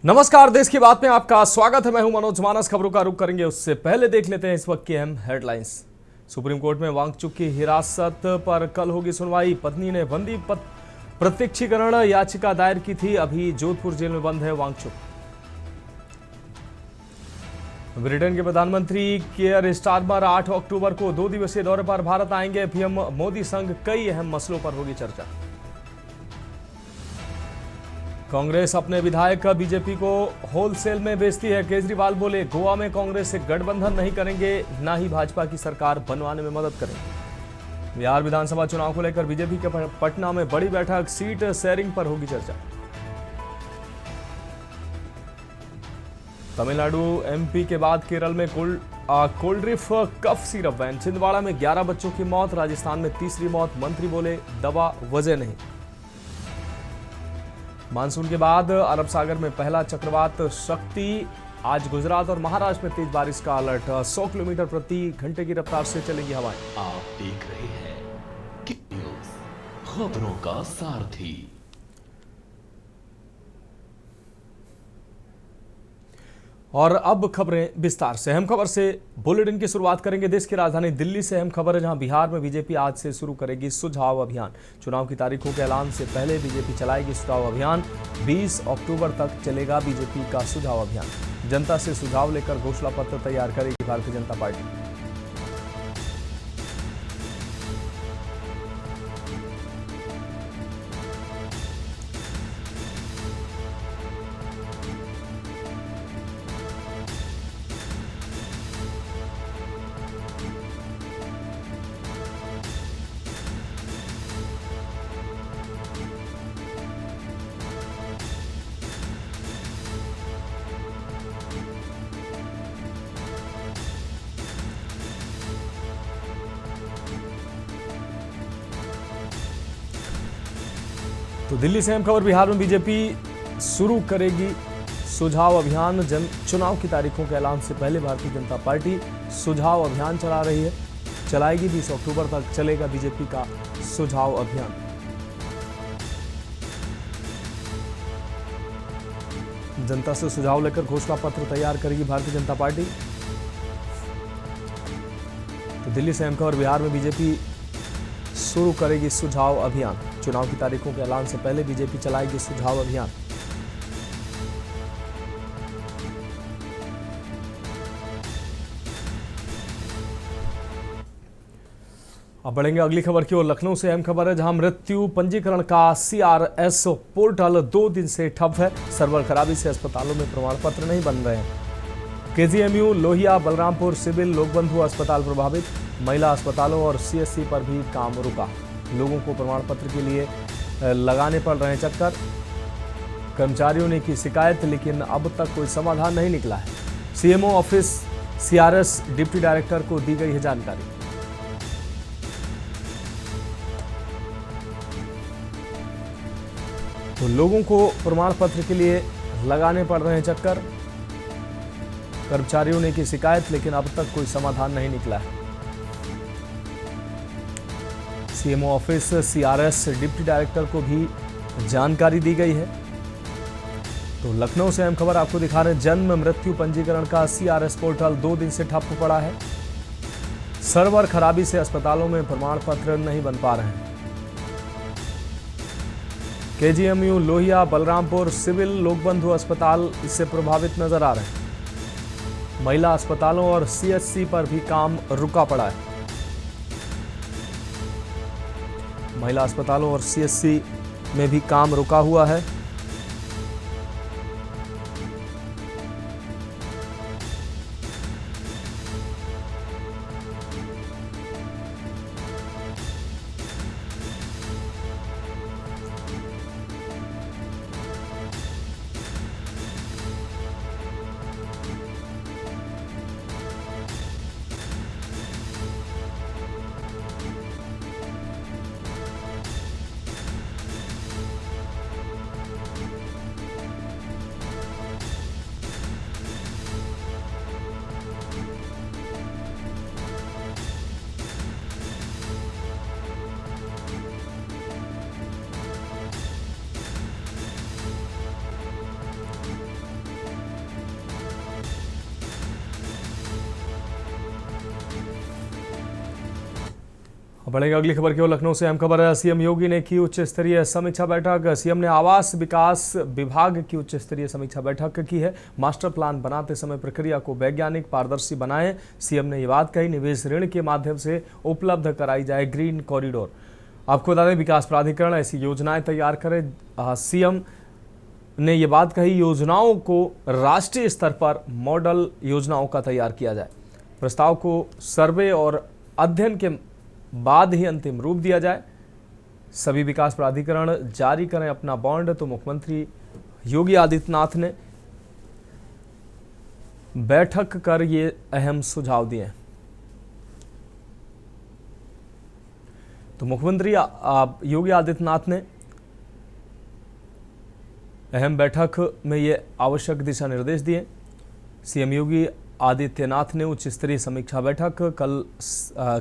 नमस्कार, देश की बात में आपका स्वागत है। मैं हूं मनोज मानस। खबरों का रुख करेंगे उससे पहले देख लेते हैं इस वक्त की अहम हेडलाइंस। सुप्रीम कोर्ट में वांगचुक की हिरासत पर कल होगी सुनवाई। पत्नी ने बंदी प्रत्यक्षीकरण याचिका दायर की थी। अभी जोधपुर जेल में बंद है वांगचुक। ब्रिटेन के प्रधानमंत्री कियर स्टारमर 8 अक्टूबर को 2 दिवसीय दौरे पर भारत आएंगे। पीएम मोदी संग कई अहम मसलों पर होगी चर्चा। कांग्रेस अपने विधायक बीजेपी को होलसेल में बेचती है। केजरीवाल बोले, गोवा में कांग्रेस से गठबंधन नहीं करेंगे, ना ही भाजपा की सरकार बनवाने में मदद करेंगे। बिहार विधानसभा चुनाव को लेकर बीजेपी के पटना में बड़ी बैठक। सीट शेयरिंग पर होगी चर्चा। तमिलनाडु एमपी के बाद केरल में Coldrif cough syrup ban. Chhindwara में 11 बच्चों की मौत। राजस्थान में तीसरी मौत। मंत्री बोले, दवा वजह नहीं। मानसून के बाद अरब सागर में पहला चक्रवात शक्ति। आज गुजरात और महाराष्ट्र में तेज बारिश का अलर्ट। 100 किलोमीटर प्रति घंटे की रफ्तार से चलेंगी हवाएं। आप देख रहे हैं किक न्यूज, खबरों का सारथी। और अब खबरें विस्तार से। अहम खबर से बुलेटिन की शुरुआत करेंगे। देश की राजधानी दिल्ली से अहम खबर है, जहां बिहार में बीजेपी आज से शुरू करेगी सुझाव अभियान। चुनाव की तारीखों के ऐलान से पहले बीजेपी चलाएगी सुझाव अभियान। 20 अक्टूबर तक चलेगा बीजेपी का सुझाव अभियान। जनता से सुझाव लेकर घोषणा पत्र तैयार करेगी भारतीय जनता पार्टी। तो दिल्ली से अहम खबर। बिहार में बीजेपी शुरू करेगी सुझाव अभियान। चुनाव की तारीखों के ऐलान से पहले भारतीय जनता पार्टी सुझाव अभियान चला रही है। चलाएगी। 20 अक्टूबर तक चलेगा बीजेपी का सुझाव अभियान। जनता से सुझाव लेकर घोषणा पत्र तैयार करेगी भारतीय जनता पार्टी। तो दिल्ली से अहम खबर। बिहार में बीजेपी शुरू करेगी सुझाव अभियान। चुनाव की तारीखों के ऐलान से पहले बीजेपी चलाएगी सुझाव अभियान। अब बढ़ेंगे अगली खबर की ओर। लखनऊ से अहम खबर है, जहां मृत्यु पंजीकरण का सीआरएस पोर्टल 2 दिन से ठप है। सर्वर खराबी से अस्पतालों में प्रमाण पत्र नहीं बन रहे हैं। केजीएमयू, लोहिया, बलरामपुर सिविल, लोकबंधु अस्पताल प्रभावित। महिला अस्पतालों और सीएससी पर भी काम रुका। लोगों को प्रमाण पत्र के लिए लगाने पड़ रहे हैं चक्कर। कर्मचारियों ने की शिकायत, लेकिन अब तक कोई समाधान नहीं निकला है। CMO office CRS deputy director को दी गई है जानकारी। तो लोगों को प्रमाण पत्र के लिए लगाने पड़ रहे हैं चक्कर। कर्मचारियों ने की शिकायत, लेकिन अब तक कोई समाधान नहीं निकला है। CMO office CRS deputy director को भी जानकारी दी गई है। तो लखनऊ से अहम खबर आपको दिखा रहे हैं। जन्म मृत्यु पंजीकरण का सीआरएस पोर्टल 2 दिन से ठप पड़ा है। सर्वर खराबी से अस्पतालों में प्रमाण पत्र नहीं बन पा रहे हैं। केजीएमयू, लोहिया, बलरामपुर सिविल, लोकबंधु अस्पताल इससे प्रभावित नजर आ रहे हैं। महिला अस्पतालों और सीएससी पर भी काम रुका पड़ा है। महिला अस्पतालों और सीएससी में भी काम रुका हुआ है। बढ़ेंगे अगली खबर की ओर। लखनऊ से अहम खबर है। सीएम योगी ने की उच्च स्तरीय समीक्षा बैठक। सीएम ने आवास विकास विभाग की उच्च स्तरीय समीक्षा बैठक की है। मास्टर प्लान बनाते समय प्रक्रिया को वैज्ञानिक पारदर्शी बनाएं। सीएम ने ये बात कही। निवेश ऋण के माध्यम से उपलब्ध कराई जाए ग्रीन कॉरिडोर। आपको बता दें, विकास प्राधिकरण ऐसी योजनाएं तैयार करे। सीएम ने ये बात कही, योजनाओं को राष्ट्रीय स्तर पर मॉडल योजनाओं का तैयार किया जाए। प्रस्ताव को सर्वे और अध्ययन के बाद ही अंतिम रूप दिया जाए। सभी विकास प्राधिकरण जारी करें अपना बॉन्ड। तो मुख्यमंत्री योगी आदित्यनाथ ने बैठक कर ये अहम सुझाव दिए। तो मुख्यमंत्री योगी आदित्यनाथ ने अहम बैठक में ये आवश्यक दिशा निर्देश दिए। सीएम योगी आदित्यनाथ ने उच्च स्तरीय समीक्षा बैठक कल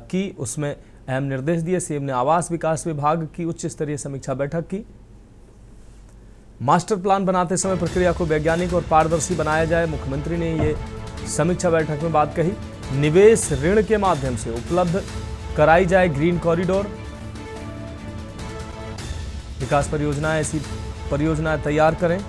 की, उसमें अहम निर्देश दिए। सीएम ने आवास विकास विभाग की उच्च स्तरीय समीक्षा बैठक की। मास्टर प्लान बनाते समय प्रक्रिया को वैज्ञानिक और पारदर्शी बनाया जाए। मुख्यमंत्री ने ये समीक्षा बैठक में बात कही। निवेश ऋण के माध्यम से उपलब्ध कराई जाए ग्रीन कॉरिडोर। विकास परियोजनाएं, ऐसी परियोजनाएं तैयार करें।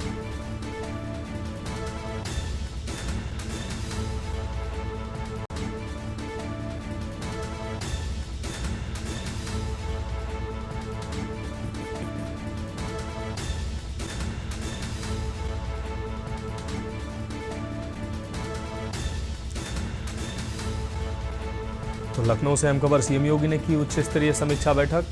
तो लखनऊ से अहम खबर। सीएम योगी ने की उच्च स्तरीय समीक्षा बैठक।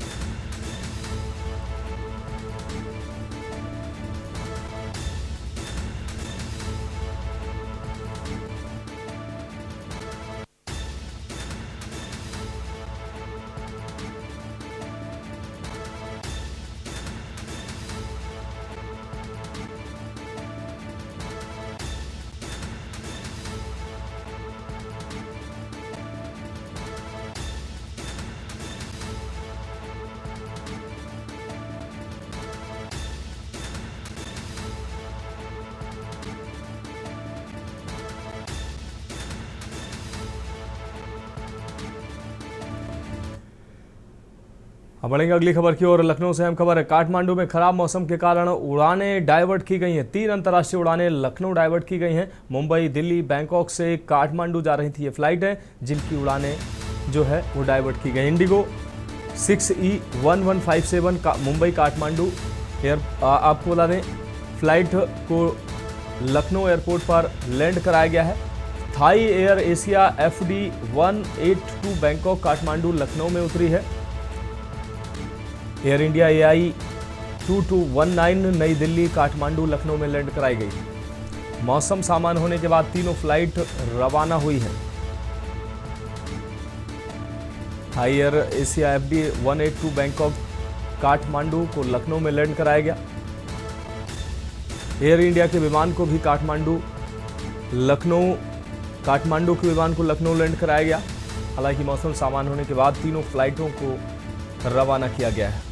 अब बढ़ेंगे अगली खबर की ओर। लखनऊ से अहम खबर है। काठमांडू में खराब मौसम के कारण उड़ानें डाइवर्ट की गई हैं। 3 अंतर्राष्ट्रीय उड़ानें लखनऊ डाइवर्ट की गई हैं। मुंबई, दिल्ली, बैंकॉक से काठमांडू जा रही थी ये फ्लाइट है, जिनकी उड़ानें जो है वो डाइवर्ट की गई। इंडिगो 6E1157 का मुंबई काठमांडू एयर, आपको बता दें, फ्लाइट को लखनऊ एयरपोर्ट पर लैंड कराया गया है। Thai AirAsia FD 182 Bangkok Kathmandu Lucknow में उतरी है। एयर इंडिया AI 2219 नई दिल्ली काठमांडू लखनऊ में लैंड कराई गई। मौसम सामान्य होने के बाद तीनों फ्लाइट रवाना हुई है। Thai AirAsia FD 182 Bangkok Kathmandu को लखनऊ में लैंड कराया गया। एयर इंडिया के विमान को भी काठमांडू के विमान को लखनऊ लैंड कराया गया। हालांकि मौसम सामान्य होने के बाद तीनों फ्लाइटों को रवाना किया गया है।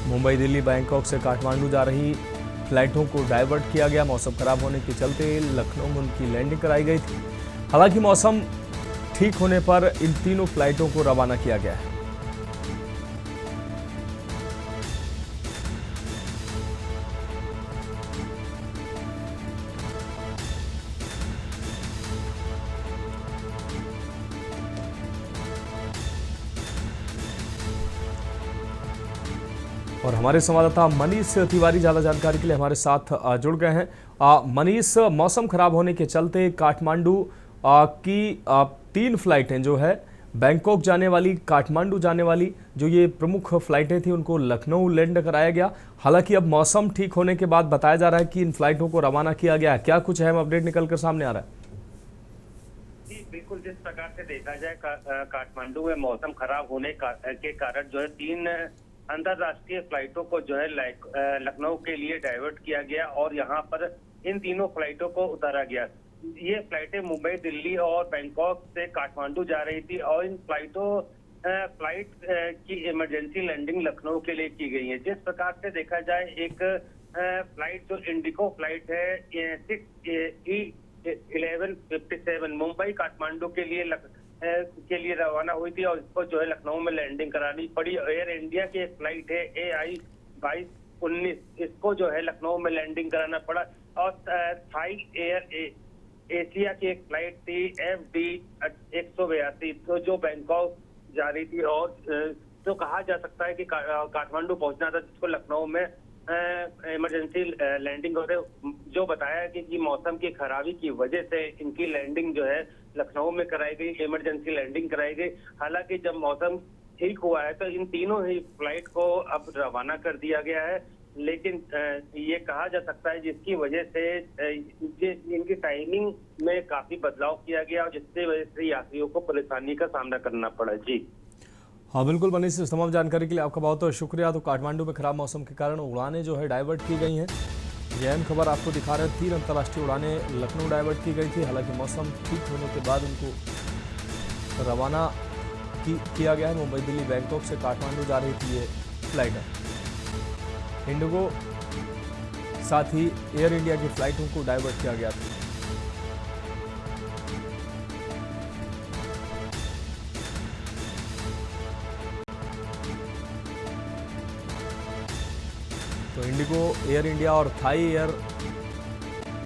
मुंबई, दिल्ली, बैंकॉक से काठमांडू जा रही फ्लाइटों को डाइवर्ट किया गया। मौसम खराब होने के चलते लखनऊ में उनकी लैंडिंग कराई गई थी। हालांकि मौसम ठीक होने पर इन तीनों फ्लाइटों को रवाना किया गया है। और हमारे संवाददाता मनीष तिवारी ज्यादा जानकारी के लिए हमारे साथ जुड़ गए हैं। मनीष, मौसम खराब होने के चलते काठमांडू की 3 फ्लाइटें जो है बैंकॉक जाने वाली, काठमांडू जाने वाली, जो ये प्रमुख फ्लाइटें थी, उनको लखनऊ लैंड कराया गया। हालांकि अब मौसम ठीक होने के बाद बताया जा रहा है कि इन फ्लाइटों को रवाना किया गया है। क्या कुछ अहम अपडेट निकलकर सामने आ रहा है? जी बिल्कुल, जिस प्रकार से देखा जाए काठमांडू में मौसम खराब होने के कारण जो है 3 अंतरराष्ट्रीय फ्लाइटों को जो है लखनऊ के लिए डाइवर्ट किया गया और यहाँ पर इन तीनों फ्लाइटों को उतारा गया। ये फ्लाइटें मुंबई, दिल्ली और बैंकॉक से काठमांडू जा रही थी और इन फ्लाइटों फ्लाइट की इमरजेंसी लैंडिंग लखनऊ के लिए की गई है। जिस प्रकार से देखा जाए, एक फ्लाइट जो इंडिगो फ्लाइट है 6E1157 मुंबई काठमांडू के लिए रवाना हुई थी और इसको जो है लखनऊ में लैंडिंग करानी पड़ी। एयर इंडिया की एक फ्लाइट है AI2219, इसको जो है लखनऊ में लैंडिंग कराना पड़ा। और थाई एयर एशिया की एक फ्लाइट थी FD182 तो जो बैंकॉक जा रही थी और जो कहा जा सकता है कि काठमांडू पहुंचना था, जिसको लखनऊ में इमरजेंसी लैंडिंग हो रही। जो बताया कि मौसम की खराबी की वजह से इनकी लैंडिंग जो है लखनऊ में कराई गई, इमरजेंसी लैंडिंग कराई गई। हालांकि जब मौसम ठीक हुआ है तो इन तीनों ही फ्लाइट को अब रवाना कर दिया गया है, लेकिन ये कहा जा सकता है जिसकी वजह से इनकी टाइमिंग में काफी बदलाव किया गया और जिसकी वजह से यात्रियों को परेशानी का सामना करना पड़ा। जी हाँ बिल्कुल मनीष, इस तमाम जानकारी के लिए आपका बहुत बहुत शुक्रिया। तो काठमांडू में खराब मौसम के कारण उड़ानें जो है डाइवर्ट की गई हैं। ये अहम खबर आपको दिखा रहे हैं, 3 अंतर्राष्ट्रीय उड़ानें लखनऊ डाइवर्ट की गई थी। हालांकि मौसम ठीक होने के बाद उनको रवाना किया गया है। मुंबई दिल्ली बैंकॉक से काठमांडू जा रही थी ये फ्लाइट है। इंडिगो साथ ही एयर इंडिया की फ्लाइटों को डाइवर्ट किया गया था। तो इंडिगो, एयर इंडिया और थाई एयर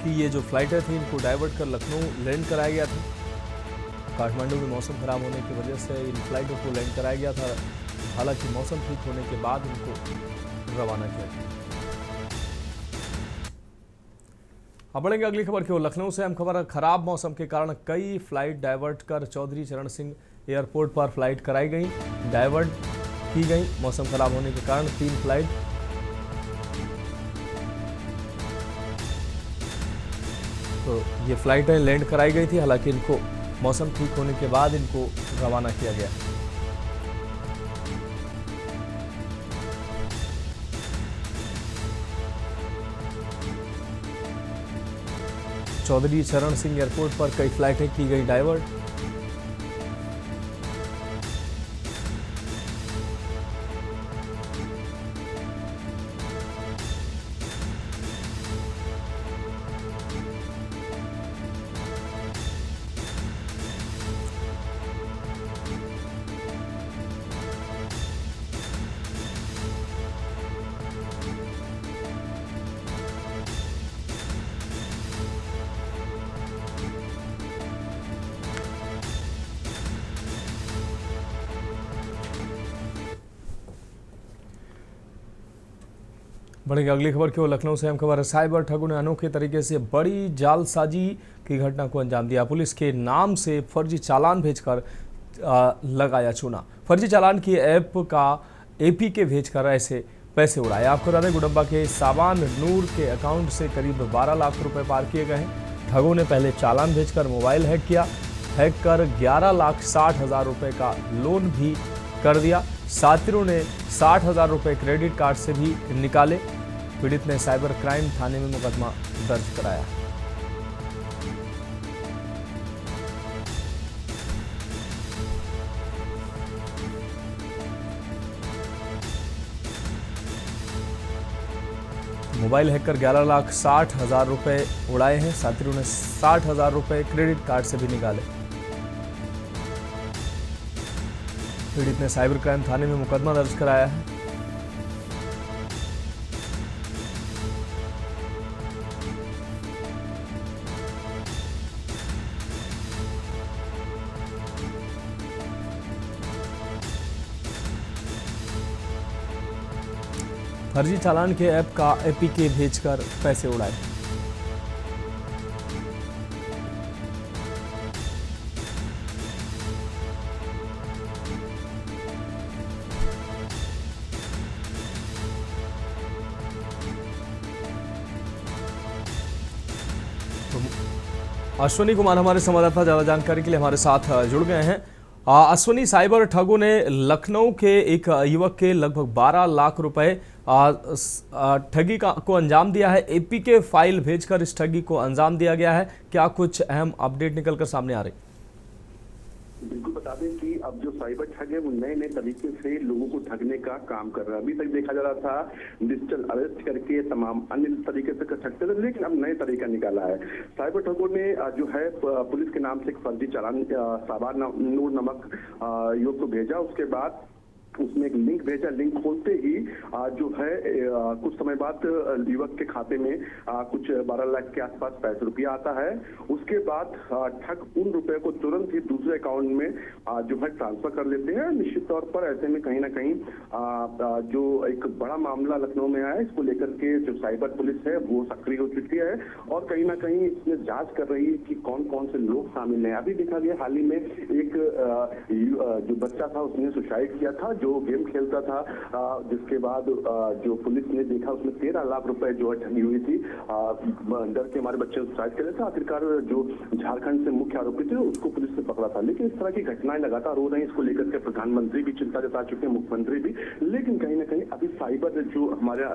की ये जो फ्लाइटें थी इनको डाइवर्ट कर लखनऊ लैंड कराया गया था। काठमांडू में मौसम खराब होने की वजह से इन फ्लाइटों को लैंड कराया गया था। हालांकि मौसम ठीक होने के बाद इनको रवाना किया गया। अब बढ़ेंगे अगली खबर की ओर। लखनऊ से अहम खबर, खराब मौसम के कारण कई फ्लाइट डाइवर्ट कर चौधरी चरण सिंह एयरपोर्ट पर फ्लाइट कराई गई, डाइवर्ट की गई। मौसम खराब होने के कारण 3 फ्लाइट तो ये फ्लाइटें लैंड कराई गई थी। हालांकि इनको मौसम ठीक होने के बाद इनको रवाना किया गया। चौधरी चरण सिंह एयरपोर्ट पर कई फ्लाइटें की गई डाइवर्ट। बढ़ेंगे अगली खबर की ओर। लखनऊ से अहम खबर है, साइबर ठगों ने अनोखे तरीके से बड़ी जालसाजी की घटना को अंजाम दिया। पुलिस के नाम से फर्जी चालान भेजकर लगाया चूना। फर्जी चालान की ऐप का APK भेजकर ऐसे पैसे उड़ाए। आपको बता दें, गुडम्बा के साबान नूर के अकाउंट से करीब 12 लाख रुपए पार किए गए हैं। ठगों ने पहले चालान भेजकर मोबाइल हैक किया, हैक कर 11,60,000 रुपए का लोन भी कर दिया। साथियों ने 60,000 रुपए क्रेडिट कार्ड से भी निकाले। पीड़ित ने साइबर क्राइम थाने में मुकदमा दर्ज कराया। मोबाइल हैक कर 11,60,000 रुपए उड़ाए हैं। साथियों ने 60,000 रुपए क्रेडिट कार्ड से भी निकाले। पीड़ित ने साइबर क्राइम थाने में मुकदमा दर्ज कराया है। फर्जी चालान के ऐप का APK भेजकर पैसे उड़ाए। तो अश्विनी कुमार हमारे संवाददाता ज्यादा जानकारी के लिए हमारे साथ जुड़ गए हैं। अश्विनी, साइबर ठगों ने लखनऊ के एक युवक के लगभग 12 लाख रुपए ठगी को अंजाम दिया है। APK फाइल भेजकर इस ठगी को अंजाम दिया गया है। क्या कुछ अहम अपडेट निकलकर सामने आ रही? बिल्कुल बता दें कि अब जो साइबर ठग है वो नए नए तरीके से लोगों को ठगने का काम कर रहा है। अभी तक देखा जा रहा था डिजिटल अरेस्ट करके तमाम अन्य तरीके से कर सकते थे, लेकिन अब नए तरीका निकाला है। साइबर ठगों ने जो है पुलिस के नाम से एक फर्जी चालान साबार नूर नमक युवक को भेजा। उसके बाद उसमें एक लिंक भेजा। लिंक खोलते ही जो है कुछ समय बाद युवक के खाते में कुछ 12 लाख के आसपास ₹5 आता है। उसके बाद ठग उन रुपए को तुरंत ही दूसरे अकाउंट में जो है ट्रांसफर कर लेते हैं। निश्चित तौर पर ऐसे में कहीं ना कहीं जो एक बड़ा मामला लखनऊ में आया, इसको लेकर के जो साइबर पुलिस है वो सक्रिय हो चुकी है और कहीं ना कहीं इसमें जांच कर रही है कि कौन कौन से लोग शामिल हैं। अभी देखा गया हाल ही में एक जो बच्चा था उसने सुसाइड किया था, जो गेम खेलता था, जिसके बाद जो पुलिस ने देखा उसमें 13 लाख रुपए जो है ठगी हुई थी। डर के हमारे बच्चे सुसाइड कर रहे थे। आखिरकार जो झारखंड से मुख्य आरोपी थे उसको पुलिस ने पकड़ा था। लेकिन इस तरह की घटनाएं लगातार हो रही हैं। इसको लेकर के प्रधानमंत्री भी चिंता जता चुके हैं, मुख्यमंत्री भी। लेकिन कहीं ना कहीं अभी साइबर जो हमारा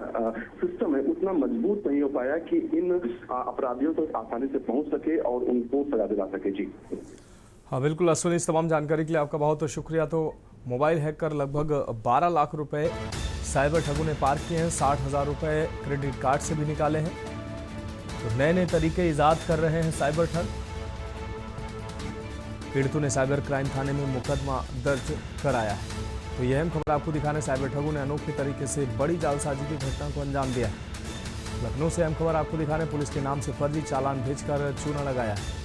सिस्टम है उतना मजबूत नहीं हो पाया कि इन अपराधियों तक आसानी से पहुंच सके और उनको सजा दिला सके। जी हाँ बिल्कुल अश्विनी, इस तमाम जानकारी के लिए आपका बहुत शुक्रिया। तो मोबाइल हैक कर लगभग 12 लाख रुपए साइबर ठगों ने पार किए हैं। 60,000 रुपए क्रेडिट कार्ड से भी निकाले हैं। तो नए नए तरीके ईजाद कर रहे हैं साइबर ठग। पीड़ितों ने साइबर क्राइम थाने में मुकदमा दर्ज कराया है। तो यह अहम खबर आपको दिखाने साइबर ठगों ने अनोखे तरीके से बड़ी जालसाजी की घटना को अंजाम दिया है। लखनऊ से अहम खबर आपको दिखाने पुलिस के नाम से फर्जी चालान भेजकर चूना लगाया है।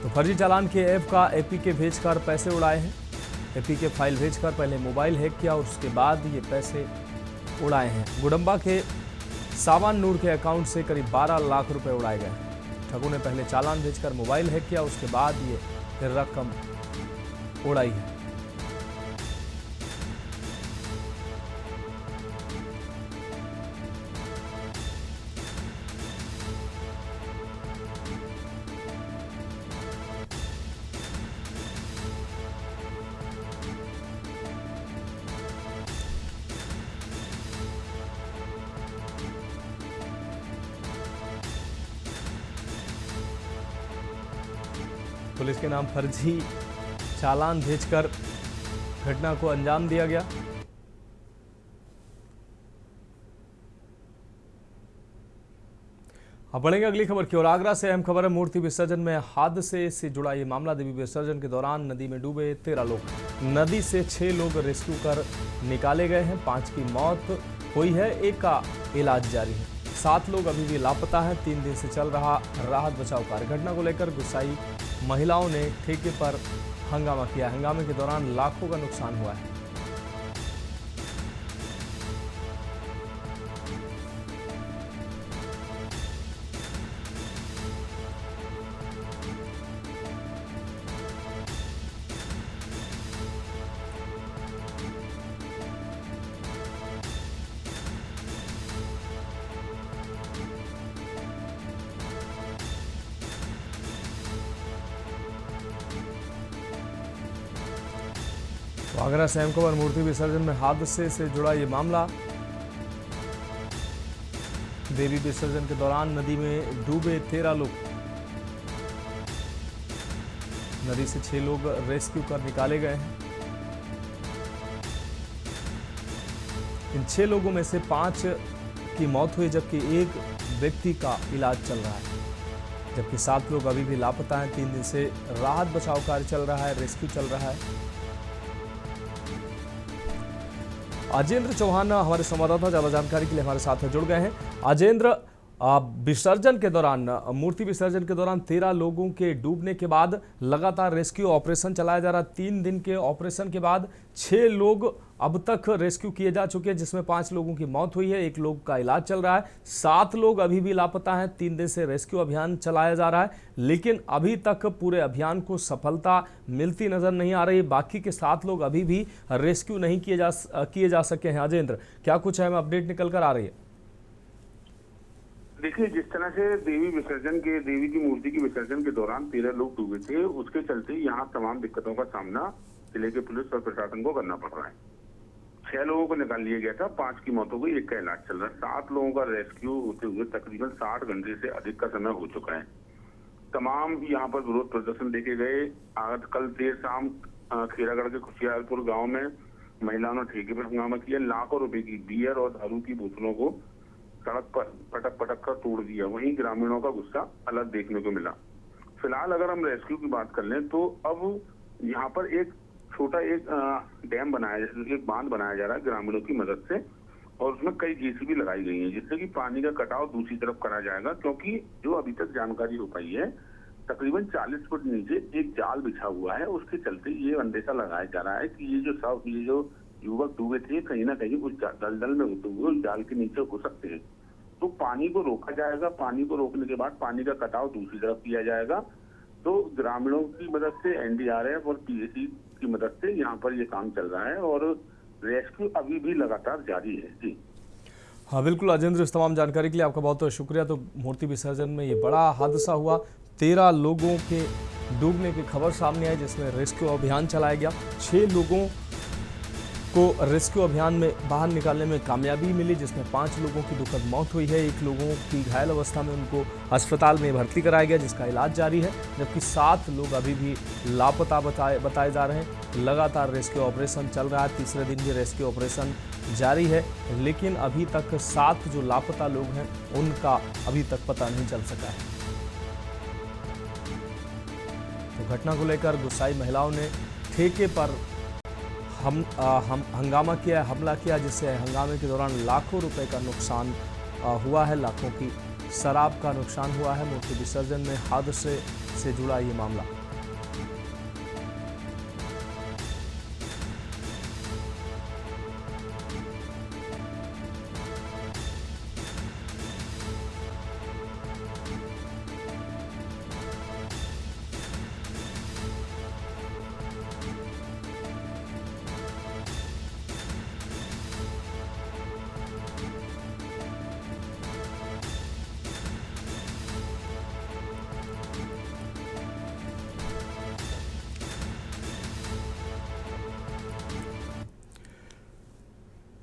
तो फर्जी चालान के ऐप का एपीके भेजकर पैसे उड़ाए हैं। एपीके फाइल भेजकर पहले मोबाइल हैक किया और उसके बाद ये पैसे उड़ाए हैं। गुडम्बा के सावान नूर के अकाउंट से करीब 12 लाख रुपए उड़ाए गए हैं। ठगों ने पहले चालान भेजकर मोबाइल हैक किया, उसके बाद ये रकम उड़ाई है। पुलिस के नाम फर्जी चालान भेजकर घटना को अंजाम दिया गया। अब बढ़ेंगे अगली खबर की ओर। आगरा से अहम खबर है। मूर्ति विसर्जन में हादसे से जुड़ा ये मामला। देवी विसर्जन के दौरान नदी में डूबे 13 लोग। नदी से 6 लोग रेस्क्यू कर निकाले गए हैं। 5 की मौत हुई है, 1 का इलाज जारी है। 7 लोग अभी भी लापता हैं। 3 दिन से चल रहा राहत बचाव कार्य। घटना को लेकर गुस्साई महिलाओं ने ठेके पर हंगामा किया। हंगामे के दौरान लाखों का नुकसान हुआ है। आगरा से अहम खबर। मूर्ति विसर्जन में हादसे से जुड़ा ये मामला। देवी विसर्जन के दौरान नदी में डूबे 13 लोग। नदी से 6 लोग रेस्क्यू कर निकाले गए हैं। इन 6 लोगों में से 5 की मौत हुई, जबकि 1 व्यक्ति का इलाज चल रहा है। जबकि 7 लोग अभी भी लापता हैं। 3 दिन से राहत बचाव कार्य चल रहा है, रेस्क्यू चल रहा है। अजेंद्र चौहान हमारे संवाददाता ज्यादा जानकारी के लिए हमारे साथ जुड़ गए हैं। अजेंद्र, विसर्जन के दौरान, मूर्ति विसर्जन के दौरान 13 लोगों के डूबने के बाद लगातार रेस्क्यू ऑपरेशन चलाया जा रहा। 3 दिन के ऑपरेशन के बाद 6 लोग अब तक रेस्क्यू किए जा चुके हैं, जिसमें 5 लोगों की मौत हुई है, 1 लोग का इलाज चल रहा है। 7 लोग अभी भी लापता हैं। 3 दिन से रेस्क्यू अभियान चलाया जा रहा है, लेकिन अभी तक पूरे अभियान को सफलता मिलती नजर नहीं आ रही। बाकी के 7 लोग अभी भी रेस्क्यू नहीं किए जा सके हैं। अजेंद्र, क्या कुछ है अपडेट निकल कर आ रही है? देखिए, जिस तरह से देवी की मूर्ति की विसर्जन के दौरान 13 लोग डूबे थे, उसके चलते यहाँ तमाम दिक्कतों का सामना जिले के पुलिस और प्रशासन को करना पड़ रहा है। 6 लोगों को निकाल लिया गया था, 5 की मौत हो गई, 1 का इलाज चल रहा है। 7 लोगों का रेस्क्यू होते हुए तकरीबन 60 घंटे से अधिक का समय हो चुका है। तमाम यहाँ पर विरोध प्रदर्शन देखे गए। आज कल देर शाम खेरागढ़ के खुशियारपुर गांव में महिलाओं ने ठेके पर हंगामा किया। लाखों रुपए की बियर और दारू की बोतलों को सड़क पर पटक पटक कर तोड़ दिया। वहीं ग्रामीणों का गुस्सा अलग देखने को मिला। फिलहाल अगर हम रेस्क्यू की बात कर लें तो अब यहाँ पर एक छोटा डैम एक बांध बनाया जा रहा है ग्रामीणों की मदद से, और उसमें कई जेसीबी लगाई गई है, जिससे कि पानी का कटाव दूसरी तरफ करा जाएगा। क्योंकि जो अभी तक जानकारी हो पाई है, तकरीबन 40 फुट नीचे एक जाल बिछा हुआ है। उसके चलते ये अंदेशा लगाया जा रहा है कि ये जो युवक डूबे थे कहीं ना कहीं उस दलदल में होते हुए उस जाल के नीचे हो सकते हैं। तो पानी को रोका जाएगा। पानी को रोकने के बाद पानी का कटाव दूसरी तरफ किया जाएगा। तो ग्रामीणों की मदद से, एनडीआरएफ और पीएसी की मदद से यहाँ पर ये काम चल रहा है और रेस्क्यू अभी भी लगातार जारी है। जी हाँ बिल्कुल राजेंद्र, इस तमाम जानकारी के लिए आपका बहुत बहुत शुक्रिया। तो मूर्ति विसर्जन में ये बड़ा हादसा हुआ, 13 लोगों के डूबने की खबर सामने आई, जिसमें रेस्क्यू अभियान चलाया गया। 6 लोगों को रेस्क्यू अभियान में बाहर निकालने में कामयाबी मिली, जिसमें 5 लोगों की दुखद मौत हुई है। 1 लोगों की घायल अवस्था में उनको अस्पताल में भर्ती कराया गया, जिसका इलाज जारी है, जबकि 7 लोग अभी भी लापता बताए जा रहे हैं। लगातार रेस्क्यू ऑपरेशन चल रहा है। तीसरे दिन भी रेस्क्यू ऑपरेशन जारी है, लेकिन अभी तक 7 जो लापता लोग हैं उनका अभी तक पता नहीं चल सका है। तो घटना को लेकर गुस्साई महिलाओं ने ठेके पर हंगामा किया, हमला किया, जिससे हंगामे के दौरान लाखों रुपए का नुकसान हुआ है। लाखों की शराब का नुकसान हुआ है। मूर्ति विसर्जन में हादसे से जुड़ा ये मामला।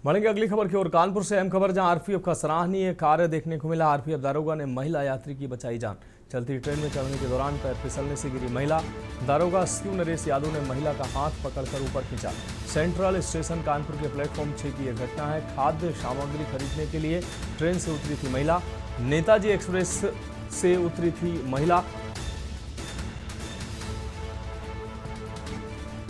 बढ़ेंगे अगली खबर की ओर। कानपुर से अहम खबर, जहां आरपीएफ का सराहनीय कार्य देखने को मिला। आरपीएफ दारोगा ने महिला यात्री की बचाई जान। चलती ट्रेन में चढ़ने के दौरान पैर फिसलने से गिरी महिला। दारोगा शिव नरेश यादव ने महिला का हाथ पकड़कर ऊपर खींचा। सेंट्रल स्टेशन कानपुर के प्लेटफॉर्म 6 की यह घटना है। खाद्य सामग्री खरीदने के लिए ट्रेन से उतरी थी महिला। नेताजी एक्सप्रेस से उतरी थी महिला।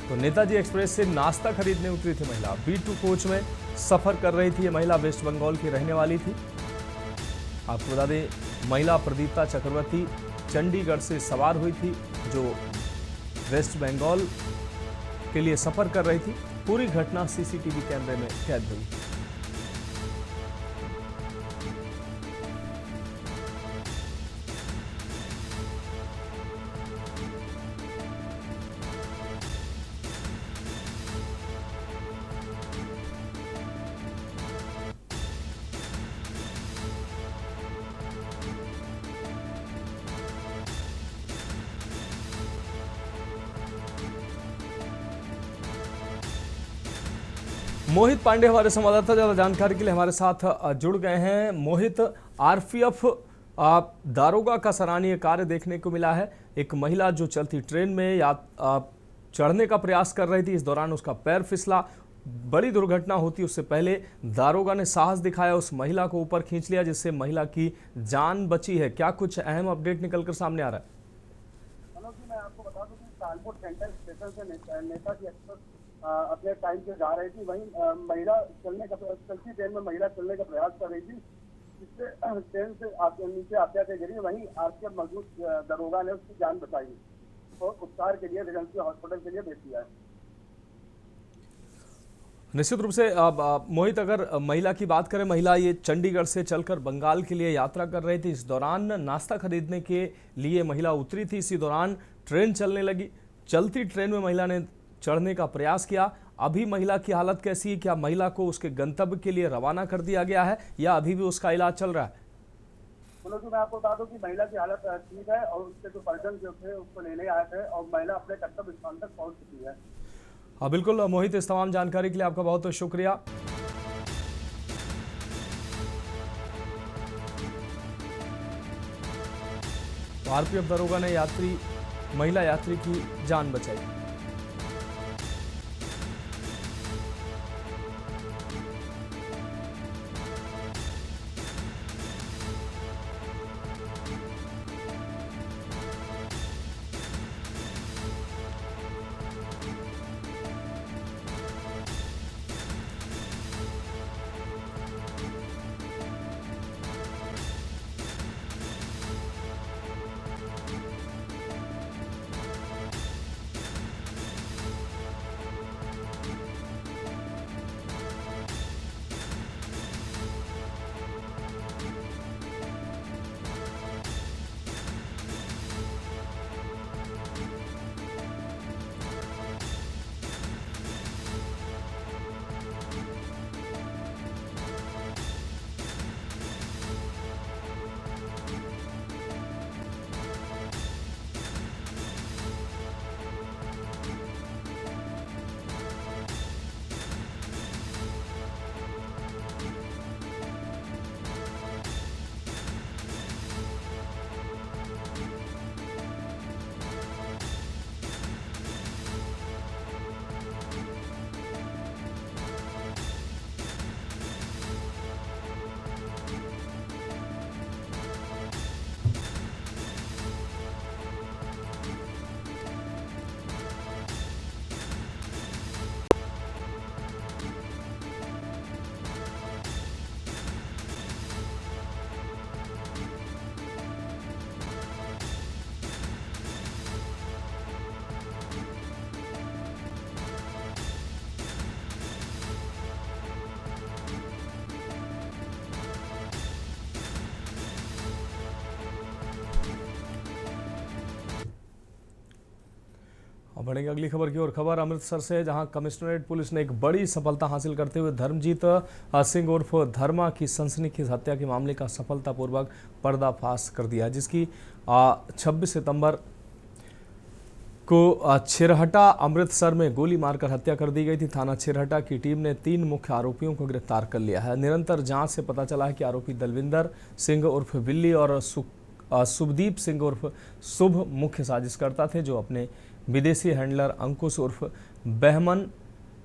तो नेताजी एक्सप्रेस से नाश्ता खरीदने उतरी थी महिला। B2 कोच में सफर कर रही थी ये महिला। वेस्ट बंगाल की रहने वाली थी। आपको बता दें, महिला प्रदीप्ता चक्रवर्ती चंडीगढ़ से सवार हुई थी, जो वेस्ट बंगाल के लिए सफर कर रही थी। पूरी घटना सीसीटीवी कैमरे में कैद हुई। मोहित पांडे हमारे संवाददाता ज्यादा जानकारी के लिए हमारे साथ जुड़ गए हैं। मोहित, आरपीएफ दारोगा का सराहनीय कार्य देखने को मिला है। एक महिला जो चलती ट्रेन में या चढ़ने का प्रयास कर रही थी, इस दौरान उसका पैर फिसला। बड़ी दुर्घटना होती उससे पहले दारोगा ने साहस दिखाया, उस महिला को ऊपर खींच लिया, जिससे महिला की जान बची है। क्या कुछ अहम अपडेट निकलकर सामने आ रहा है? मैं आपको बता दूं कि कानपुर सेंट्रल स्टेशन से नेताजी एक्सप्रेस अपने टाइम से जा रही थी। वहीं महिला चलती ट्रेन में महिला चलने का प्रयास कर रही थी, जिससे ट्रेन से नीचे आते आते गिरी। वहीं आरपीएफ मौजूद दरोगा ने उसकी जान बचाई और उपचार के लिए रेजेंसी हॉस्पिटल के लिए भेज दिया है। निश्चित रूप से मोहित, अगर महिला की बात करें, महिला ये चंडीगढ़ से चलकर बंगाल के लिए यात्रा कर रही थी। इस दौरान नाश्ता खरीदने के लिए महिला उतरी थी। इसी दौरान ट्रेन चलने लगी। चलती ट्रेन में महिला ने चढ़ने का प्रयास किया। अभी महिला की हालत कैसी है? क्या महिला को उसके गंतव्य के लिए रवाना कर दिया गया है या अभी भी उसका इलाज चल रहा है? मैं आपको बता दूं कि महिला की हालत ठीक है और उसके जो परिजन जो थे उसको लेने आए थे और महिला अपने गंतव्य स्थान तक पहुंच चुकी है। हाँ बिल्कुल मोहित, इस तमाम जानकारी के लिए आपका बहुत बहुत शुक्रिया। तो आरपीएफ दरोगा ने महिला यात्री की जान बचाई। अब बढ़ेंगे अगली खबर की ओर। खबर अमृतसर से, जहां कमिश्नरेट पुलिस ने एक बड़ी सफलता हासिल करते हुए धर्मजीत सिंह उर्फ धर्मा की सनसनीखेज हत्या के मामले का सफलतापूर्वक पर्दाफाश कर दिया, जिसकी 26 सितंबर को छिरहटा अमृतसर में गोली मारकर हत्या कर दी गई थी। थाना छिरहटा की टीम ने 3 मुख्य आरोपियों को गिरफ्तार कर लिया है। निरंतर जांच से पता चला है कि आरोपी दलविंदर सिंह उर्फ बिल्ली और शुभदीप सिंह उर्फ शुभ मुख्य साजिशकर्ता थे, जो अपने विदेशी हैंडलर अंकुश उर्फ बहमन,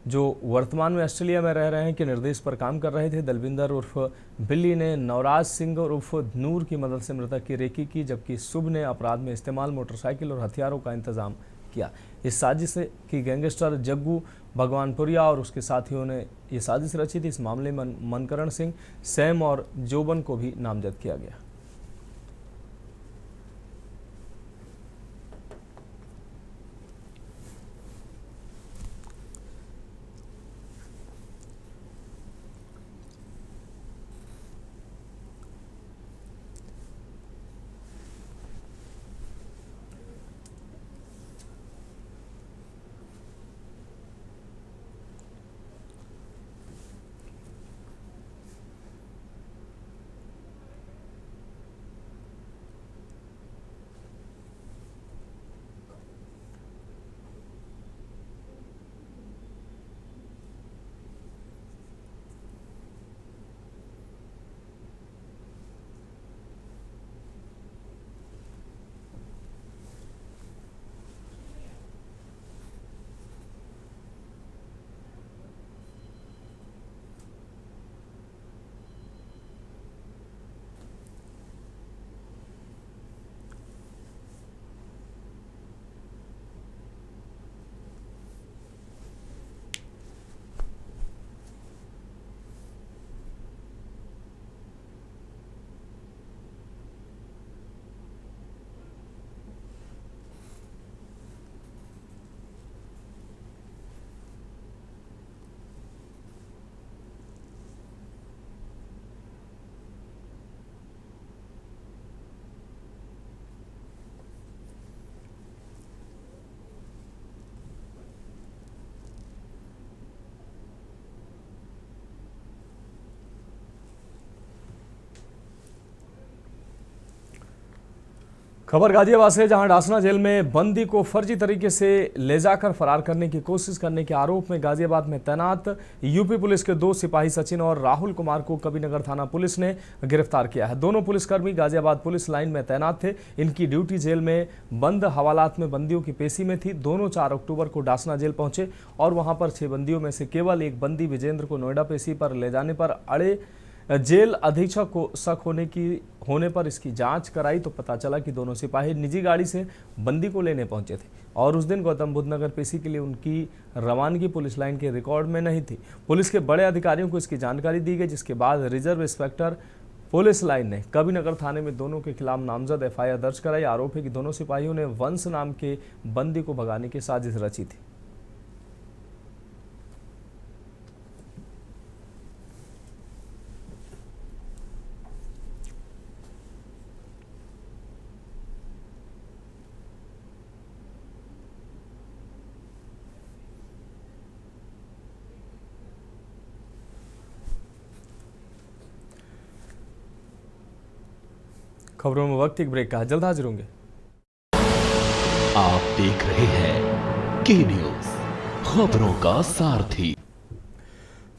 जो वर्तमान में ऑस्ट्रेलिया में रह रहे हैं, के निर्देश पर काम कर रहे थे। दलविंदर उर्फ बिल्ली ने नवराज सिंह उर्फ नूर की मदद से मृतक की रेकी की, जबकि शुभ ने अपराध में इस्तेमाल मोटरसाइकिल और हथियारों का इंतजाम किया। इस साजिश की गैंगस्टर जग्गू भगवानपुरिया और उसके साथियों ने ये साजिश रची थी। इस मामले में मनकरण सिंह, सैम और जोबन को भी नामजद किया गया। खबर गाजियाबाद से, जहां डासना जेल में बंदी को फर्जी तरीके से ले जाकर फरार करने की कोशिश करने के आरोप में गाजियाबाद में तैनात यूपी पुलिस के 2 सिपाही सचिन और राहुल कुमार को कबीरनगर थाना पुलिस ने गिरफ्तार किया है। दोनों पुलिसकर्मी गाजियाबाद पुलिस लाइन में तैनात थे। इनकी ड्यूटी जेल में बंद हवालात में बंदियों की पेशी में थी। दोनों 4 अक्टूबर को डासना जेल पहुंचे और वहां पर 6 बंदियों में से केवल एक बंदी विजेंद्र को नोएडा पेशी पर ले जाने पर अड़े। जेल अधीक्षक को शक होने पर इसकी जांच कराई तो पता चला कि दोनों सिपाही निजी गाड़ी से बंदी को लेने पहुंचे थे और उस दिन गौतम बुद्ध नगर पेशी के लिए उनकी रवानगी पुलिस लाइन के रिकॉर्ड में नहीं थी। पुलिस के बड़े अधिकारियों को इसकी जानकारी दी गई, जिसके बाद रिजर्व इंस्पेक्टर पुलिस लाइन ने कबीरनगर थाने में दोनों के खिलाफ नामजद एफआईआर दर्ज कराई। आरोप है कि दोनों सिपाहियों ने वंश नाम के बंदी को भगाने की साजिश रची थी। खबरों में वक्त एक ब्रेक का है, जल्द हाजिर होंगे। आप देख रहे हैं के न्यूज, खबरों का सारथी।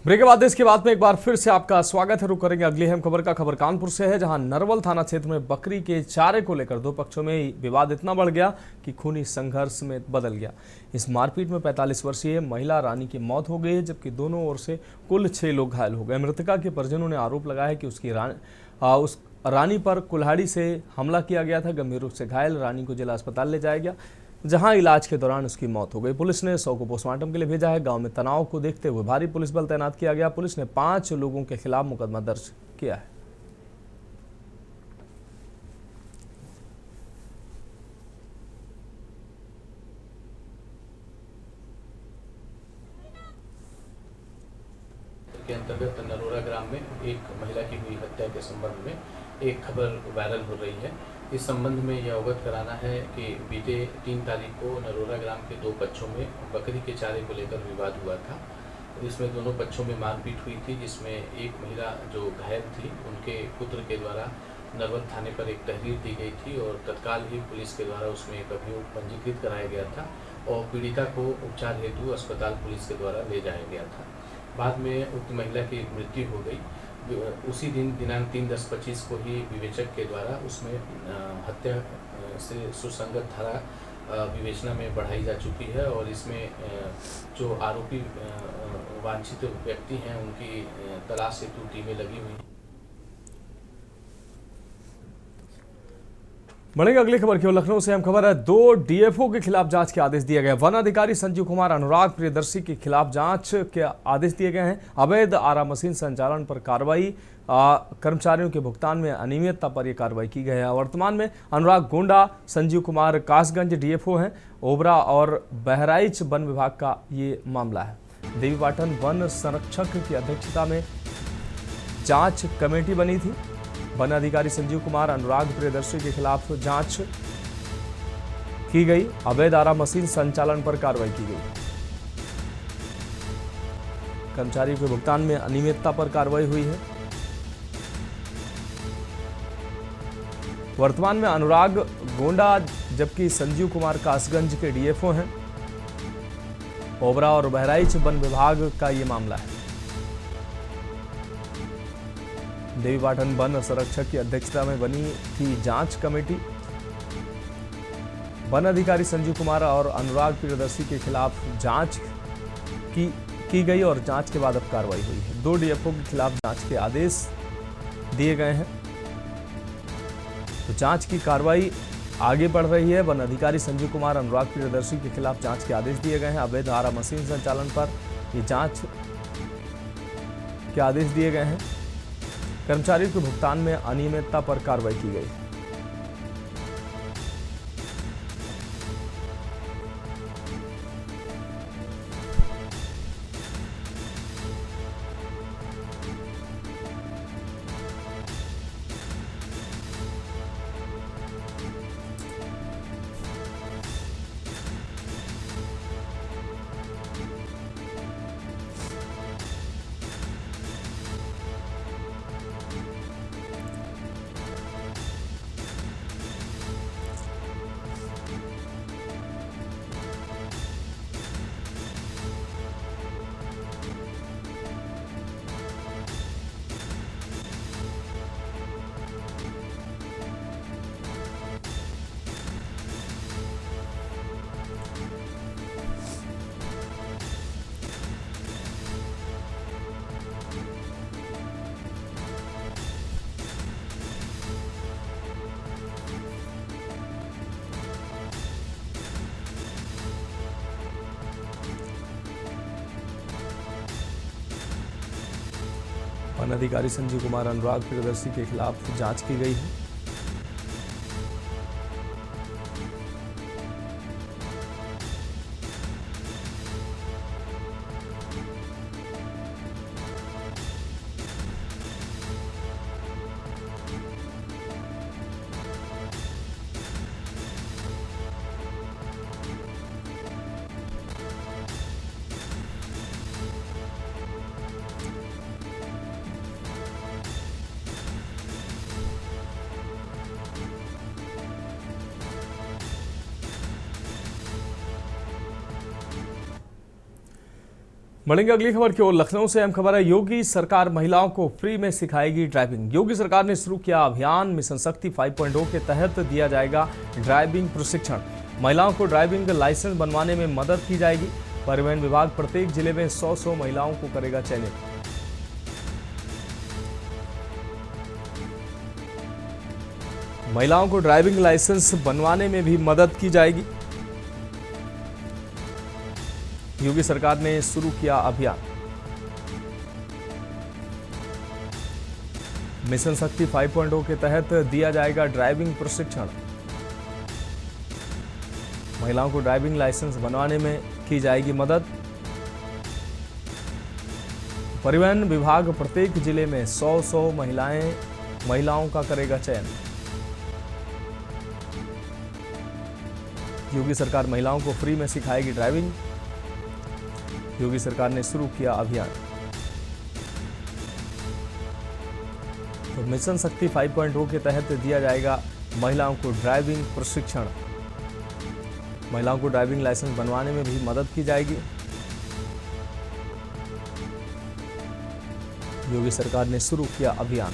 ब्रेक के बाद देश की बात में एक बार फिर से आपका स्वागत है। रुक करेंगे अगली अहम खबर का। खबर कानपुर से है, जहां नरवल थाना क्षेत्र में बकरी के चारे को लेकर 2 पक्षों में विवाद इतना बढ़ गया कि खूनी संघर्ष में बदल गया। इस मारपीट में 45 वर्षीय महिला रानी की मौत हो गई है, जबकि दोनों ओर से कुल 6 लोग घायल हो गए। मृतका के परिजनों ने आरोप लगाया है कि उस रानी पर कुल्हाड़ी से हमला किया गया था। गंभीर रूप से घायल रानी को जिला अस्पताल ले जाया गया, जहां इलाज के दौरान उसकी मौत हो गई। पुलिस ने शव को पोस्टमार्टम के लिए भेजा है। गांव में तनाव को देखते हुए भारी पुलिस बल तैनात किया गया। पुलिस ने 5 लोगों के खिलाफ मुकदमा दर्ज किया है। के अंतर्गत नरोरा ग्राम में एक महिला की हुई हत्या के संबंध में एक खबर वायरल हो रही है। इस संबंध में यह अवगत कराना है कि बीते 3 तारीख को नरोरा ग्राम के 2 पक्षों में बकरी के चारे को लेकर विवाद हुआ था। इसमें दोनों पक्षों में मारपीट हुई थी, जिसमें एक महिला जो घायल थी उनके पुत्र के द्वारा नरवल थाने पर एक तहरीर दी गई थी और तत्काल ही पुलिस के द्वारा उसमें एक अभियोग पंजीकृत कराया गया था और पीड़िता को उपचार हेतु अस्पताल पुलिस के द्वारा ले जाया गया था। बाद में उक्त महिला की मृत्यु हो गई। उसी दिन दिनांक 3/10/25 को ही विवेचक के द्वारा उसमें हत्या से सुसंगत धारा विवेचना में बढ़ाई जा चुकी है और इसमें जो आरोपी वांछित व्यक्ति हैं उनकी तलाश हेतु टीमें लगी हुई हैं। बढ़ेंगे अगली खबर की ओर। लखनऊ से अहम खबर है, 2 डीएफओ के खिलाफ जांच के आदेश दिए गए। वन अधिकारी संजीव कुमार अनुराग प्रियदर्शी के खिलाफ जांच के आदेश दिए गए हैं। अवैध आरा मशीन संचालन पर कार्रवाई, कर्मचारियों के भुगतान में अनियमितता पर यह कार्रवाई की गई है। वर्तमान में अनुराग गोंडा, संजीव कुमार कासगंज डीएफओ हैं। ओबरा और बहराइच वन विभाग का ये मामला है। देवीपाटन वन संरक्षक की अध्यक्षता में जांच कमेटी बनी थी। वन अधिकारी संजीव कुमार अनुराग प्रियदर्शी के खिलाफ जांच की गई। अवैध आरा मशीन संचालन पर कार्रवाई की गई। कर्मचारियों के भुगतान में अनियमितता पर कार्रवाई हुई है। वर्तमान में अनुराग गोंडा जबकि संजीव कुमार कासगंज के डीएफओ हैं। ओबरा और बहराइच वन विभाग का ये मामला है। देवीपाटन वन संरक्षक की अध्यक्षता में बनी थी जांच कमेटी। वन अधिकारी संजीव कुमार और अनुराग प्रियदर्शी के खिलाफ जांच की गई और जांच के बाद अब कार्रवाई हुई है। 2 डीएफओ के खिलाफ जांच के आदेश दिए गए हैं, तो जांच की कार्रवाई आगे बढ़ रही है। वन अधिकारी संजीव कुमार अनुराग प्रियदर्शी के खिलाफ जांच के आदेश दिए गए हैं। अवैध आरा मशीन संचालन पर ये जांच के आदेश दिए गए हैं। कर्मचारियों के भुगतान में अनियमितता पर कार्रवाई की गई। वन अधिकारी संजीव कुमार अनुराग प्रियदर्शी के खिलाफ जांच की गई है। बढ़ेंगे अगली खबर की ओर। लखनऊ से अहम खबर है, योगी सरकार महिलाओं को फ्री में सिखाएगी ड्राइविंग। योगी सरकार ने शुरू किया अभियान मिशन शक्ति 5.0 के तहत दिया जाएगा ड्राइविंग प्रशिक्षण। महिलाओं को ड्राइविंग लाइसेंस बनवाने में मदद की जाएगी। परिवहन विभाग प्रत्येक जिले में 100 महिलाओं को करेगा चयनित। महिलाओं को ड्राइविंग लाइसेंस बनवाने में भी मदद की जाएगी। योगी सरकार ने शुरू किया अभियान मिशन शक्ति 5.0 के तहत दिया जाएगा ड्राइविंग प्रशिक्षण। महिलाओं को ड्राइविंग लाइसेंस बनवाने में की जाएगी मदद। परिवहन विभाग प्रत्येक जिले में 100 महिलाओं का करेगा चयन। योगी सरकार महिलाओं को फ्री में सिखाएगी ड्राइविंग। योगी सरकार ने शुरू किया अभियान। तो मिशन शक्ति 5.0 के तहत दिया जाएगा महिलाओं को ड्राइविंग प्रशिक्षण। महिलाओं को ड्राइविंग लाइसेंस बनवाने में भी मदद की जाएगी। योगी सरकार ने शुरू किया अभियान।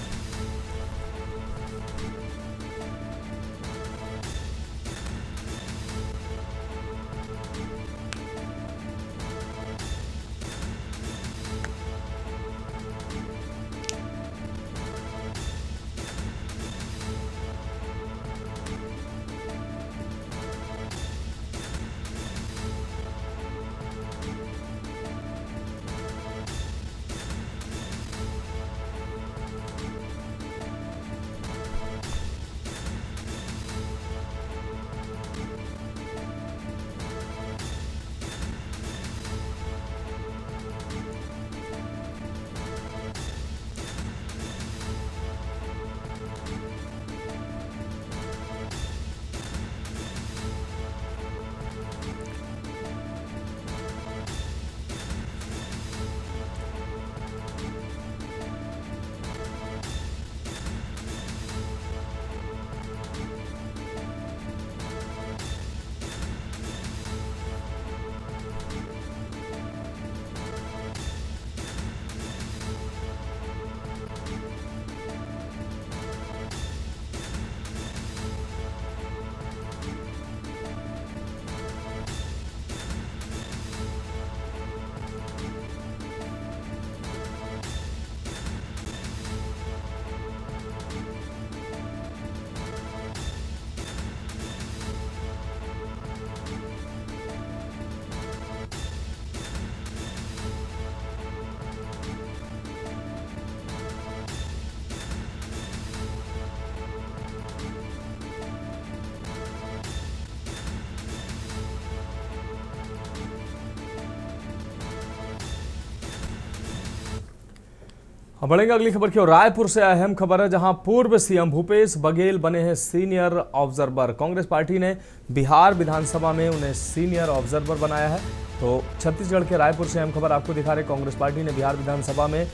अब बढ़ेंगे अगली खबर की ओर। रायपुर से अहम खबर है, जहां पूर्व सीएम भूपेश बघेल बने हैं सीनियर ऑब्जर्वर। कांग्रेस पार्टी ने बिहार विधानसभा में उन्हें सीनियर ऑब्जर्वर बनाया है। तो छत्तीसगढ़ के रायपुर से अहम खबर आपको दिखा रहे। कांग्रेस पार्टी ने बिहार विधानसभा में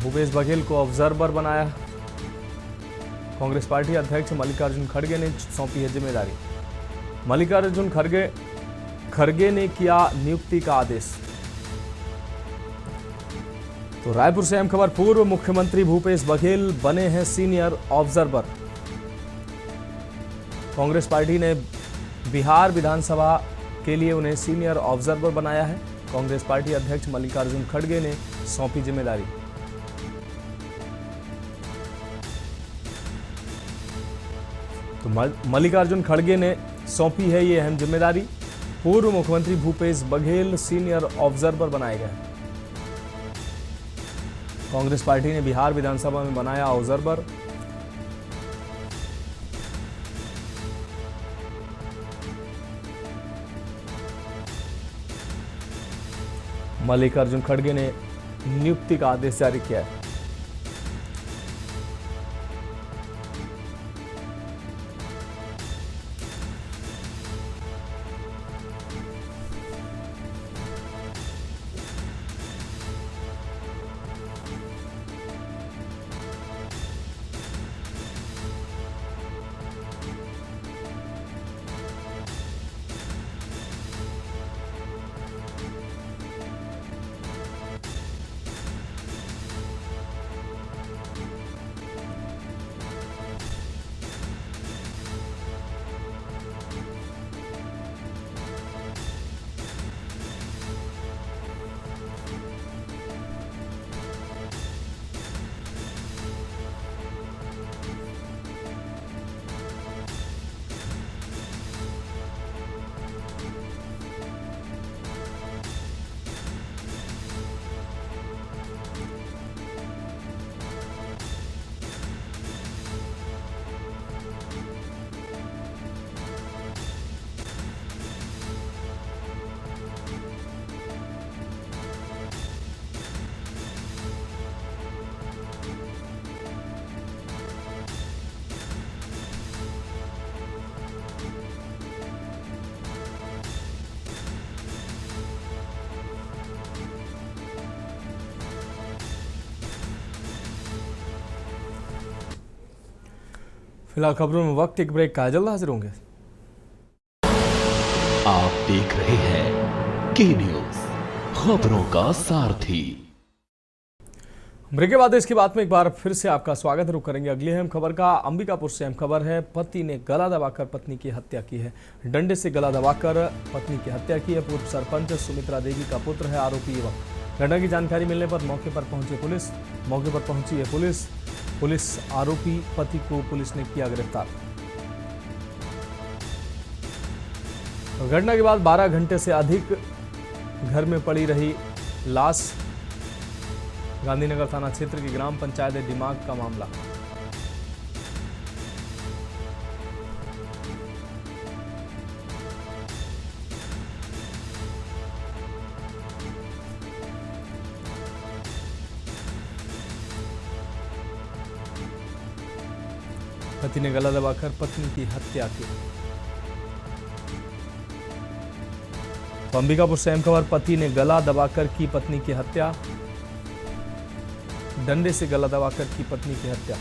भूपेश बघेल को ऑब्जर्वर बनाया है। कांग्रेस पार्टी अध्यक्ष मल्लिकार्जुन खड़गे ने सौंपी है जिम्मेदारी। मल्लिकार्जुन खड़गे ने किया नियुक्ति का आदेश। तो रायपुर से अहम खबर, पूर्व मुख्यमंत्री भूपेश बघेल बने हैं सीनियर ऑब्जर्वर। कांग्रेस पार्टी ने बिहार विधानसभा के लिए उन्हें सीनियर ऑब्जर्वर बनाया है। कांग्रेस पार्टी अध्यक्ष मल्लिकार्जुन खड़गे ने सौंपी जिम्मेदारी। तो मल्लिकार्जुन खड़गे ने सौंपी है ये अहम जिम्मेदारी। पूर्व मुख्यमंत्री भूपेश बघेल सीनियर ऑब्जर्वर बनाए गए। कांग्रेस पार्टी ने बिहार विधानसभा में बनाया ऑब्जर्वर। मल्लिकार्जुन खड़गे ने नियुक्ति का आदेश जारी किया है। फिलहाल खबरों में वक्त एक ब्रेक का, जल्द हाजिर होंगे। आप देख रहे हैं के न्यूज, खबरों का सारथी। ब्रेक के बाद इसकी बात में एक बार फिर से आपका स्वागत रुक करेंगे अगली अहम खबर का। अंबिकापुर से अहम खबर है, पति ने गला दबाकर पत्नी की हत्या की है। डंडे से गला दबाकर पत्नी की हत्या की है। पूर्व सरपंच सुमित्रा देवी का पुत्र है आरोपी युवक। घटना की जानकारी मिलने पर मौके पर पहुंची है पुलिस आरोपी पति को पुलिस ने किया गिरफ्तार। घटना के बाद 12 घंटे से अधिक घर में पड़ी रही लाश। गांधीनगर थाना क्षेत्र की ग्राम पंचायत दिमाग का मामला। पति ने गला दबाकर पत्नी की हत्या की। तो अंबिकापुर से अहम खबर, पति ने गला दबाकर की पत्नी की हत्या। डंडे से गला दबाकर की पत्नी की हत्या।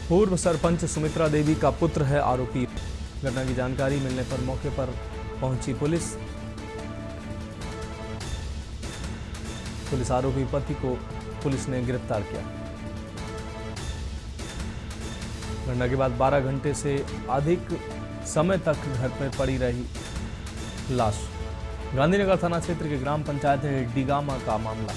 पूर्व सरपंच सुमित्रा देवी का पुत्र है आरोपी। घटना की जानकारी मिलने पर मौके पर पहुंची पुलिस आरोपी पति को पुलिस ने गिरफ्तार किया। घटना के बाद 12 घंटे से अधिक समय तक घर पर पड़ी रही लाश। गांधीनगर थाना क्षेत्र के ग्राम पंचायत डिगामा का मामला।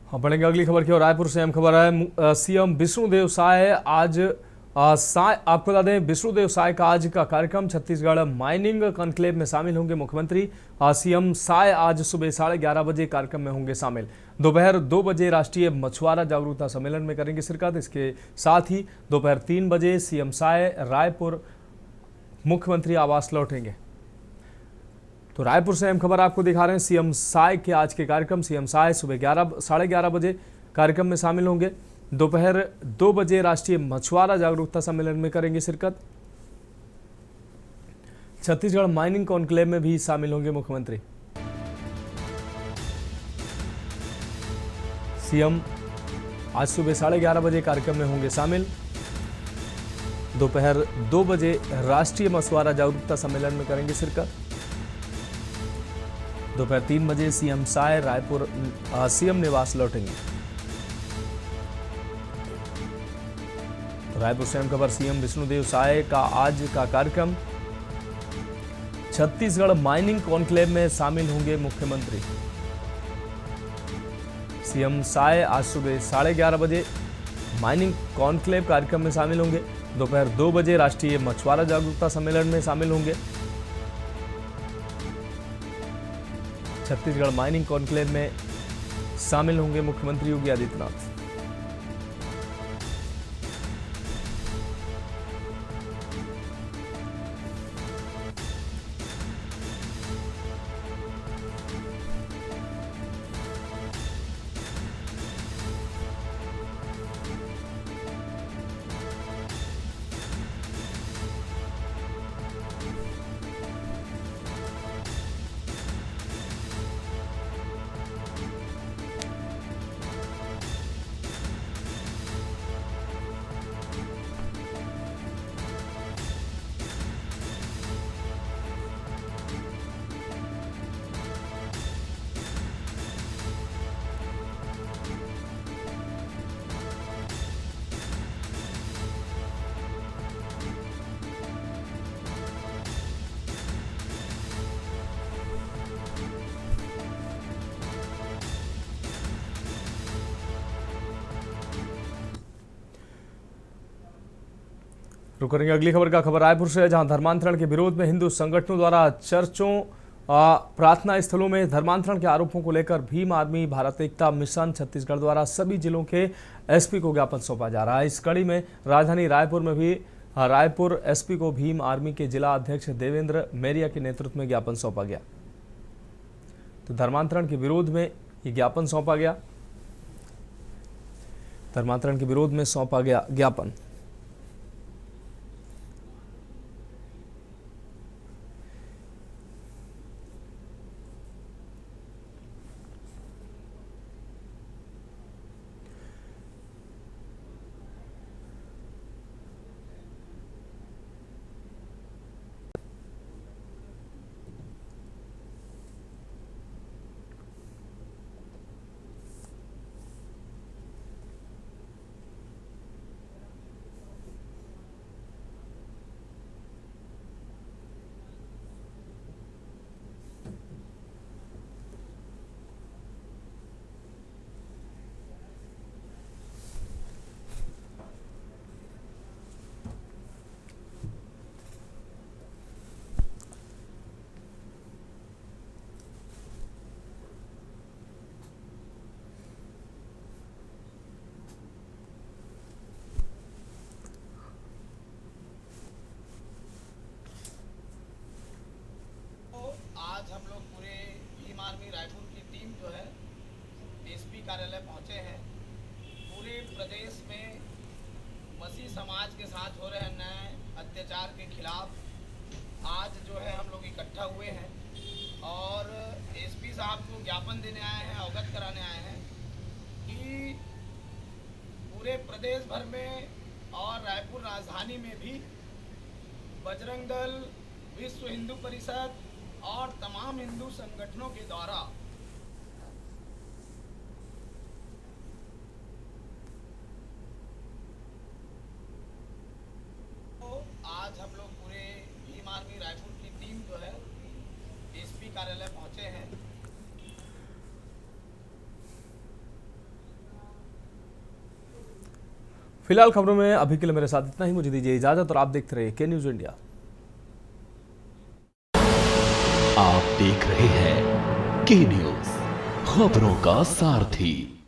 हम बढ़ेंगे अगली खबर की ओर। रायपुर से अहम खबर है, सीएम विष्णुदेव साय आज आपको बता दें, विष्णुदेव साय का आज का कार्यक्रम छत्तीसगढ़ माइनिंग कॉन्क्लेव में शामिल होंगे मुख्यमंत्री। सीएम साय आज सुबह 11:30 बजे कार्यक्रम में होंगे शामिल। दोपहर 2 बजे राष्ट्रीय मछुआरा जागरूकता सम्मेलन में करेंगे शिरकत। इसके साथ ही दोपहर 3 बजे सीएम साय रायपुर मुख्यमंत्री आवास लौटेंगे। तो रायपुर से अहम खबर आपको दिखा रहे हैं, सीएम साय के आज के कार्यक्रम। सीएम साय सुबह 11:30 बजे कार्यक्रम में शामिल होंगे। दोपहर 2 बजे राष्ट्रीय मछुआरा जागरूकता सम्मेलन में करेंगे शिरकत। छत्तीसगढ़ माइनिंग कॉन्क्लेव में भी शामिल होंगे मुख्यमंत्री। सीएम आज सुबह 11:30 बजे कार्यक्रम में होंगे शामिल। दोपहर 2 बजे राष्ट्रीय मछुआरा जागरूकता सम्मेलन में करेंगे शिरकत। दोपहर 3 बजे सीएम साय रायपुर सीएम निवास लौटेंगे। रायपुर से अहम खबर, सीएम विष्णुदेव साय का आज का कार्यक्रम। छत्तीसगढ़ माइनिंग कॉन्क्लेव में शामिल होंगे मुख्यमंत्री। सीएम साय आज सुबह 11:30 बजे माइनिंग कॉन्क्लेव कार्यक्रम में शामिल होंगे। दोपहर 2 बजे राष्ट्रीय मछुआरा जागरूकता सम्मेलन में शामिल होंगे। छत्तीसगढ़ माइनिंग कॉन्क्लेव में शामिल होंगे मुख्यमंत्री योगी आदित्यनाथ। रुक करेंगे अगली खबर का। खबर रायपुर से, जहां धर्मांतरण के विरोध में हिंदू संगठनों द्वारा चर्चों प्रार्थना स्थलों में धर्मांतरण के आरोपों को लेकर भीम आर्मी भारत एकता मिशन छत्तीसगढ़ द्वारा सभी जिलों के एसपी को ज्ञापन सौंपा जा रहा है। इस कड़ी में राजधानी रायपुर में भी रायपुर एसपी को भीम आर्मी के जिला अध्यक्ष देवेंद्र मेरिया के नेतृत्व में ज्ञापन सौंपा गया। तो धर्मांतरण के विरोध में ये ज्ञापन सौंपा गया। धर्मांतरण के विरोध में सौंपा गया ज्ञापन। आज हम लोग पूरे भीम आर्मी रायपुर की टीम जो है एसपी कार्यालय पहुंचे हैं। पूरे प्रदेश में मसीह समाज के साथ हो रहे अन्याय अत्याचार के खिलाफ आज जो है हम लोग इकट्ठा हुए हैं और एसपी साहब को ज्ञापन देने आए हैं, अवगत कराने आए हैं कि पूरे प्रदेश भर में और रायपुर राजधानी में भी बजरंग दल, विश्व हिंदू परिषद और तमाम हिंदू संगठनों के द्वारा तो आज हम लोग पूरे भीम आर्मी रायपुर की टीम जो है एसपी कार्यालय पहुंचे हैं। फिलहाल खबरों में अभी के लिए मेरे साथ इतना ही। मुझे दीजिए इजाजत और आप देखते रहिए के न्यूज इंडिया। आप देख रहे हैं के न्यूज, खबरों का सारथी।